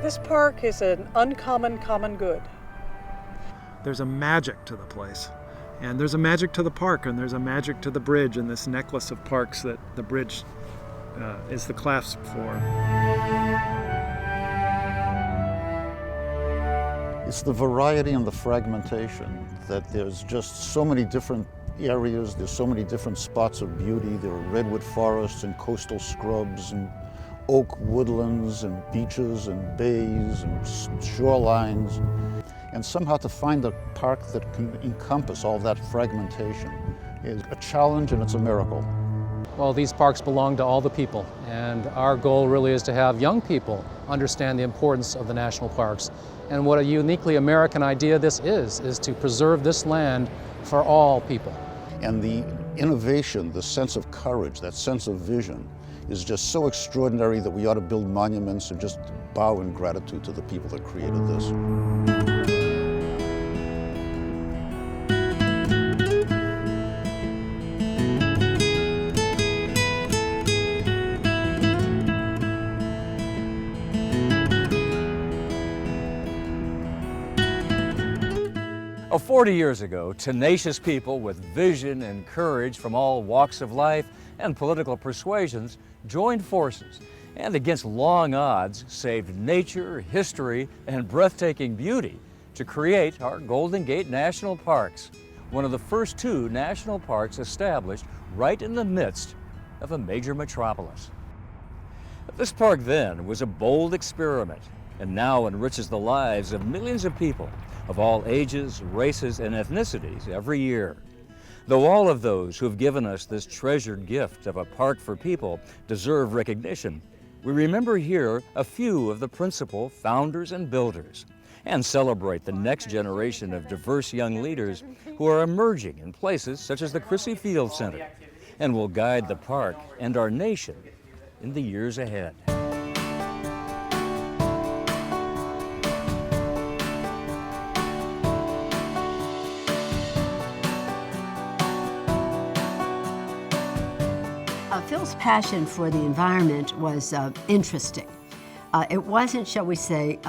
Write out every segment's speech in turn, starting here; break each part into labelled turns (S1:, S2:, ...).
S1: This park is an uncommon common good.
S2: There's a magic to the place. And there's a magic to the park, and there's a magic to the bridge, and this necklace of parks that the bridge is the clasp for.
S3: It's the variety and the fragmentation, that there's just so many different areas, there's so many different spots of beauty. There are redwood forests and coastal scrubs and oak woodlands and beaches and bays and shorelines. And somehow to find a park that can encompass all that fragmentation is a challenge, and it's a miracle.
S4: Well, these parks belong to all the people, and our goal really is to have young people understand the importance of the national parks. And what a uniquely American idea this is to preserve this land for all people.
S3: And the innovation, the sense of courage, that sense of vision is just so extraordinary that we ought to build monuments and just bow in gratitude to the people that created this.
S5: Oh, 40 years ago, tenacious people with vision and courage from all walks of life and political persuasions joined forces and, against long odds, saved nature, history, and breathtaking beauty to create our Golden Gate National Parks, one of the first two national parks established right in the midst of a major metropolis. This park then was a bold experiment and now enriches the lives of millions of people of all ages, races, and ethnicities every year. Though all of those who have given us this treasured gift of a park for people deserve recognition, we remember here a few of the principal founders and builders and celebrate the next generation of diverse young leaders who are emerging in places such as the Crissy Field Center and will guide the park and our nation in the years ahead.
S6: Phil's passion for the environment was interesting. It wasn't, shall we say,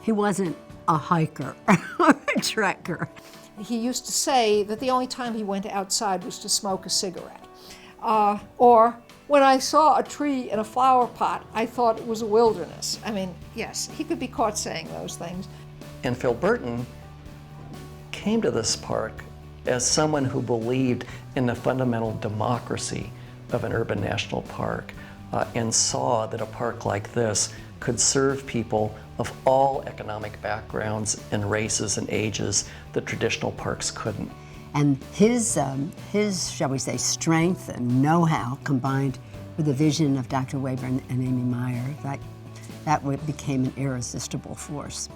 S6: he wasn't a hiker or a trekker.
S7: He used to say that the only time he went outside was to smoke a cigarette. Or when I saw a tree in a flower pot, I thought it was a wilderness. I mean, yes, he could be caught saying those things.
S8: And Phil Burton came to this park as someone who believed in the fundamental democracy of an urban national park and saw that a park like this could serve people of all economic backgrounds and races and ages that traditional parks couldn't.
S6: And his, shall we say, strength and know-how combined with the vision of Dr. Webern and Amy Meyer, that became an irresistible force.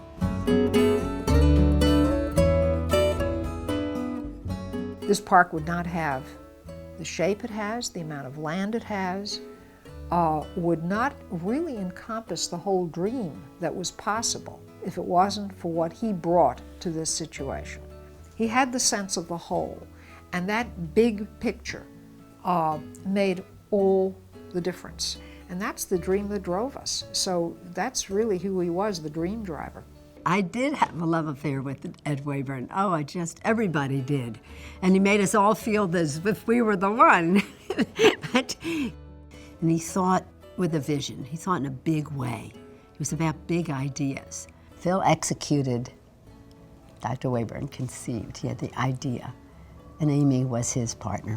S7: This park would not have the shape it has, the amount of land it has, would not really encompass the whole dream that was possible if it wasn't for what he brought to this situation. He had the sense of the whole, and that big picture made all the difference. And that's the dream that drove us. So that's really who he was, the dream driver.
S6: I did have a love affair with Ed Webern. Oh, everybody did. And he made us all feel as if we were the one. And he thought with a vision. He thought in a big way. It was about big ideas. Phil executed, Dr. Webern conceived. He had the idea, and Amy was his partner.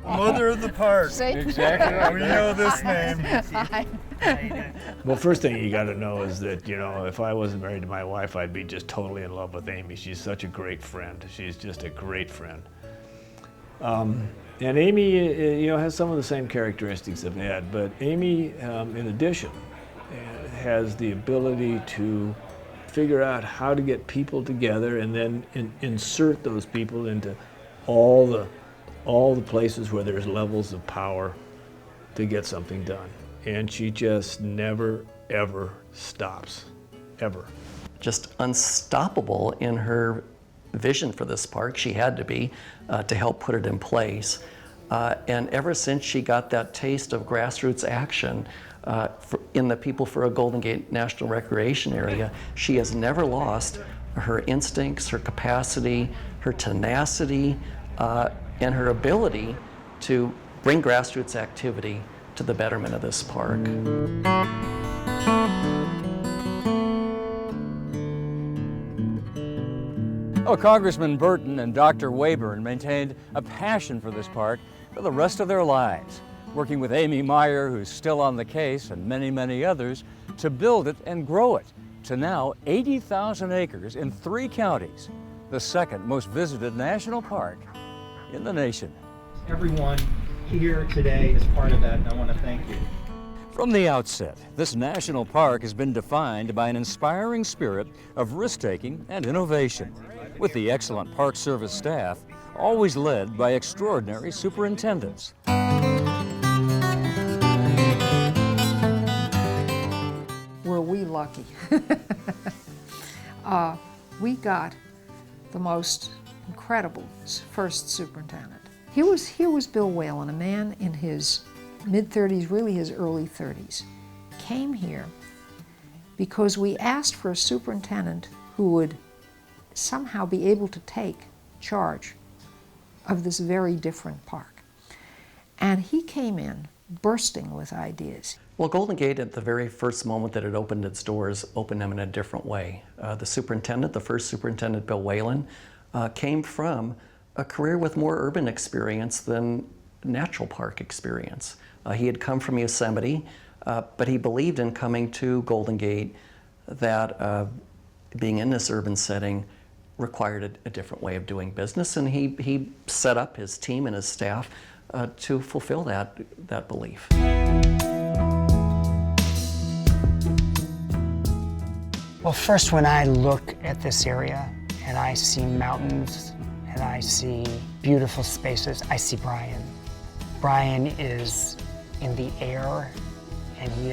S9: Mother of the park.
S5: Exactly.
S9: We know this name.
S10: Well, first thing you got to know is that, you know, if I wasn't married to my wife, I'd be just totally in love with Amy. She's such a great friend. She's just a great friend. And Amy, you know, has some of the same characteristics of Ed, but Amy, in addition, has the ability to figure out how to get people together and then insert those people into all the places where there's levels of power to get something done. And she just never, ever stops, ever.
S8: Just unstoppable in her vision for this park. She had to be to help put it in place. And ever since she got that taste of grassroots action in the People for a Golden Gate National Recreation Area, she has never lost her instincts, her capacity, her tenacity, and her ability to bring grassroots activity to the betterment of this park.
S5: Oh, Congressman Burton and Dr. Webern maintained a passion for this park for the rest of their lives, working with Amy Meyer, who's still on the case, and many, many others, to build it and grow it to now 80,000 acres in 3 counties, the second most visited national park in the nation.
S11: Everyone here today is part of that, and I want to thank you.
S5: From the outset, this national park has been defined by an inspiring spirit of risk-taking and innovation, with the excellent Park Service staff always led by extraordinary superintendents.
S7: Were we lucky? We got the most incredible first superintendent. Here was Bill Whelan, a man in his mid-30s, really his early 30s, came here because we asked for a superintendent who would somehow be able to take charge of this very different park. And he came in bursting with ideas.
S8: Well, Golden Gate, at the very first moment that it opened its doors, opened them in a different way. The superintendent, the first superintendent, Bill Whelan, came from a career with more urban experience than natural park experience. He had come from Yosemite, but he believed in coming to Golden Gate that being in this urban setting required a different way of doing business, and he set up his team and his staff to fulfill that belief.
S12: Well, first, when I look at this area and I see mountains and I see beautiful spaces, I see Brian. Brian is in the air, and he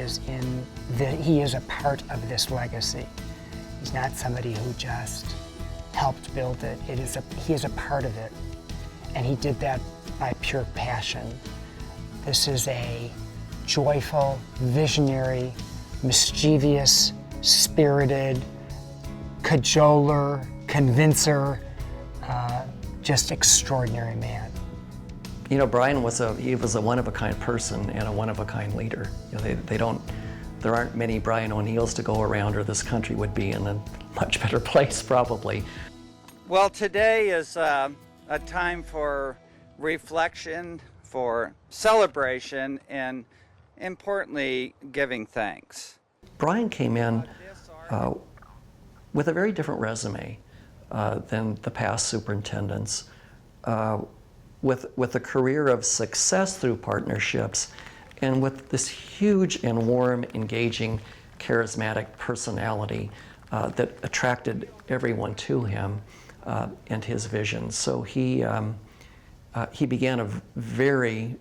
S12: is a part of this legacy. He's not somebody who just helped build it. He is a part of it, and he did that by pure passion. This is a joyful, visionary, mischievous, spirited, cajoler, convincer, just extraordinary man.
S8: You know, Brian was a one-of-a-kind person and a one-of-a-kind leader. You know, there aren't many Brian ONeills to go around, or this country would be in a much better place, probably.
S13: Well, today is a time for reflection, for celebration, and importantly, giving thanks.
S8: Brian came in with a very different resume than the past superintendents, with a career of success through partnerships, and with this huge and warm, engaging, charismatic personality that attracted everyone to him and his vision. So he began a very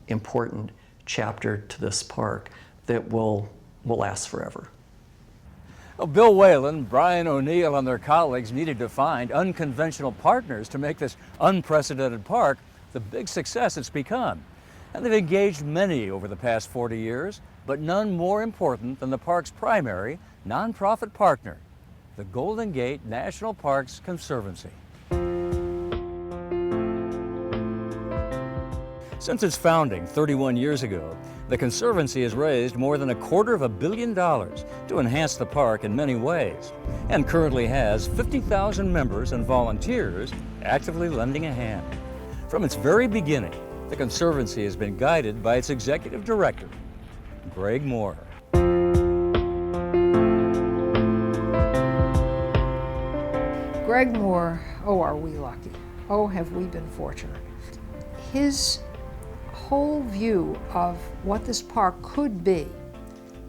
S8: important chapter to this park that will last forever.
S5: Well, Bill Whelan, Brian ONeil, and their colleagues needed to find unconventional partners to make this unprecedented park the big success it's become. And they've engaged many over the past 40 years, but none more important than the park's primary nonprofit partner, the Golden Gate National Parks Conservancy. Since its founding 31 years ago, the Conservancy has raised more than $250 million to enhance the park in many ways, and currently has 50,000 members and volunteers actively lending a hand. From its very beginning, the Conservancy has been guided by its executive director, Greg Moore.
S7: Greg Moore, oh, are we lucky. Oh, have we been fortunate. His whole view of what this park could be,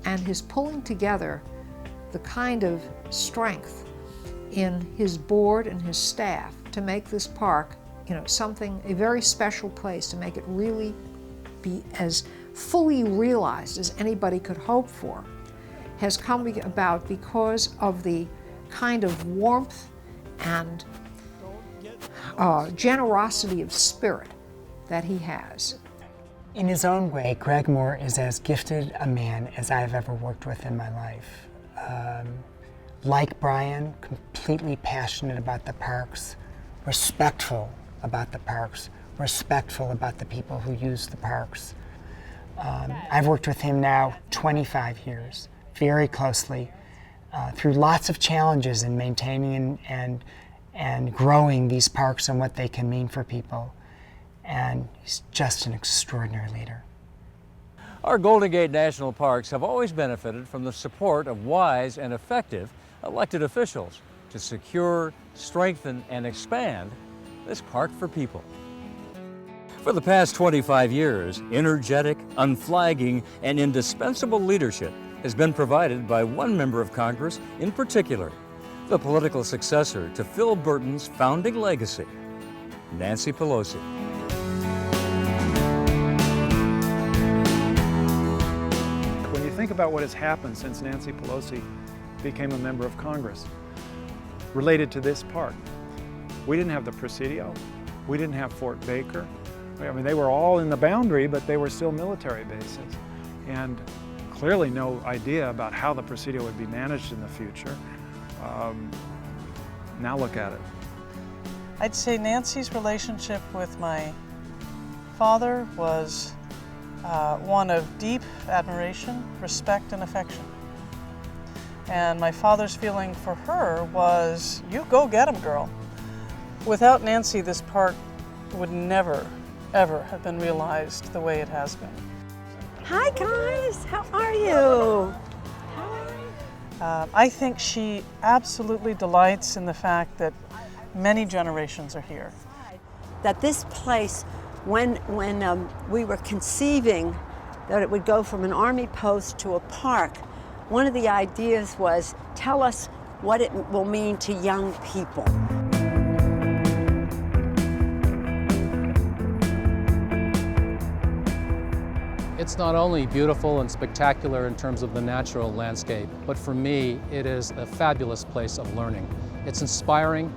S7: and his pulling together the kind of strength in his board and his staff to make this park, you know, a very special place, to make it really be as fully realized as anybody could hope for, has come about because of the kind of warmth and generosity of spirit that he has.
S12: In his own way, Greg Moore is as gifted a man as I've ever worked with in my life. Like Brian, completely passionate about the parks, respectful about the parks, respectful about the people who use the parks. I've worked with him now 25 years, very closely, through lots of challenges in maintaining and growing these parks and what they can mean for people. And he's just an extraordinary leader.
S5: Our Golden Gate National Parks have always benefited from the support of wise and effective elected officials to secure, strengthen, and expand this park for people. For the past 25 years, energetic, unflagging, and indispensable leadership has been provided by one member of Congress in particular, the political successor to Phil Burton's founding legacy, Nancy Pelosi.
S2: When you think about what has happened since Nancy Pelosi became a member of Congress related to this park, we didn't have the Presidio, we didn't have Fort Baker. I mean, they were all in the boundary, but they were still military bases. And clearly no idea about how the Presidio would be managed in the future. Now look at it.
S1: I'd say Nancy's relationship with my father was one of deep admiration, respect, and affection. And my father's feeling for her was, you go get him, girl. Without Nancy, this park would never, ever have been realized the way it has been.
S14: Hi guys, how are you?
S1: I think she absolutely delights in the fact that many generations are here.
S14: That this place, when we were conceiving that it would go from an army post to a park, one of the ideas was, tell us what it will mean to young people.
S4: It's not only beautiful and spectacular in terms of the natural landscape, but for me, it is a fabulous place of learning. It's inspiring.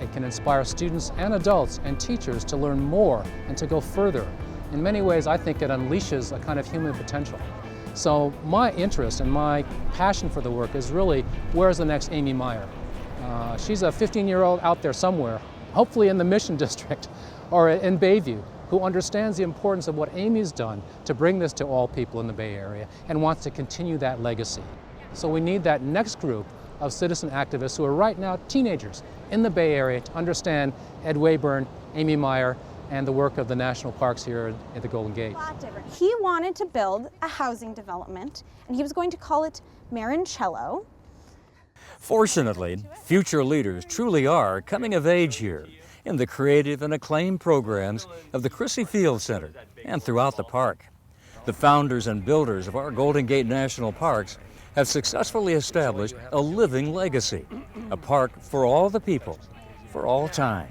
S4: It can inspire students and adults and teachers to learn more and to go further. In many ways, I think it unleashes a kind of human potential. So my interest and my passion for the work is really, where's the next Amy Meyer? She's a 15-year-old out there somewhere, hopefully in the Mission District or in Bayview, who understands the importance of what Amy's done to bring this to all people in the Bay Area and wants to continue that legacy. So we need that next group of citizen activists who are right now teenagers in the Bay Area to understand Ed Webern, Amy Meyer, and the work of the national parks here at the Golden Gate.
S15: He wanted to build a housing development, and he was going to call it Marincello.
S5: Fortunately, future leaders truly are coming of age here in the creative and acclaimed programs of the Chrissy Field Center and throughout the park. The founders and builders of our Golden Gate National Parks have successfully established a living legacy, a park for all the people, for all time.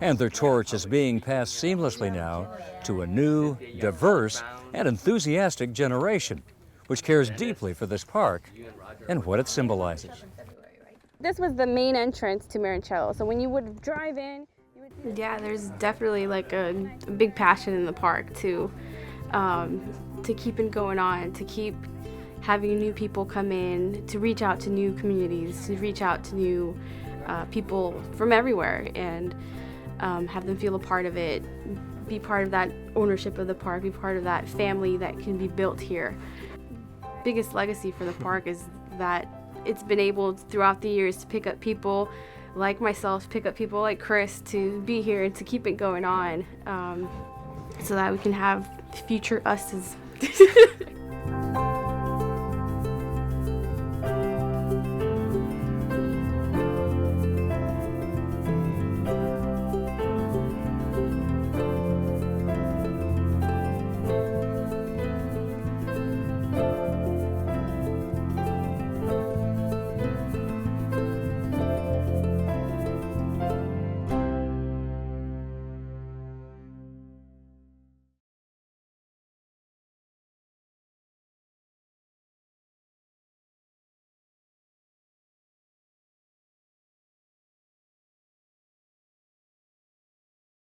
S5: And their torch is being passed seamlessly now to a new, diverse, and enthusiastic generation, which cares deeply for this park and what it symbolizes.
S16: This was the main entrance to Marincello, so when you would drive in,
S17: yeah, there's definitely like a big passion in the park to keep it going on, to keep having new people come in, to reach out to new communities, to reach out to new people from everywhere, and have them feel a part of it, be part of that ownership of the park, be part of that family that can be built here. Biggest legacy for the park is that it's been able throughout the years to pick up people like myself, pick up people like Chris to be here and to keep it going on, so that we can have future us's.